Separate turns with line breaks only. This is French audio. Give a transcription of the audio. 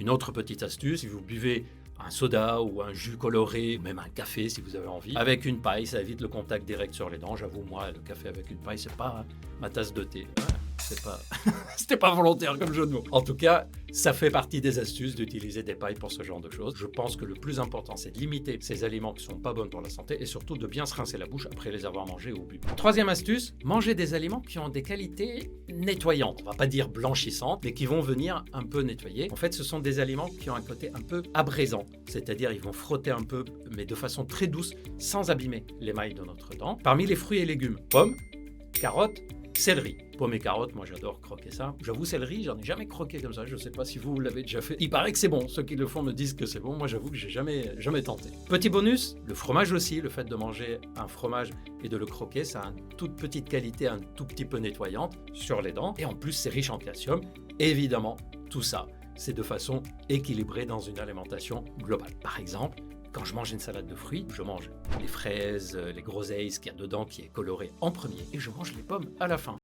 Une autre petite astuce, si vous buvez un soda ou un jus coloré, même un café si vous avez envie, avec une paille, ça évite le contact direct sur les dents. J'avoue, moi, le café avec une paille, c'est pas ma tasse de thé. C'est pas... C'était pas volontaire comme jeu de mots. En tout cas, ça fait partie des astuces d'utiliser des pailles pour ce genre de choses. Je pense que le plus important, c'est de limiter ces aliments qui sont pas bons pour la santé et surtout de bien se rincer la bouche après les avoir mangés ou bu. Troisième astuce, manger des aliments qui ont des qualités nettoyantes. On va pas dire blanchissantes, mais qui vont venir un peu nettoyer. En fait, ce sont des aliments qui ont un côté un peu abrasant. C'est-à-dire, ils vont frotter un peu, mais de façon très douce, sans abîmer l'émail de notre dent. Parmi les fruits et légumes, pommes, carottes, céleri. Pommes et carottes, moi j'adore croquer ça. J'avoue, céleri, j'en ai jamais croqué comme ça. Je sais pas si vous l'avez déjà fait. Il paraît que c'est bon. Ceux qui le font me disent que c'est bon. Moi j'avoue que j'ai jamais tenté. Petit bonus, le fromage aussi. Le fait de manger un fromage et de le croquer, ça a une toute petite qualité, un tout petit peu nettoyante sur les dents. Et en plus, c'est riche en calcium. Et évidemment, tout ça, c'est de façon équilibrée dans une alimentation globale. Par exemple, quand je mange une salade de fruits, je mange les fraises, les groseilles, ce qu'il y a dedans qui est coloré en premier, et je mange les pommes à la fin.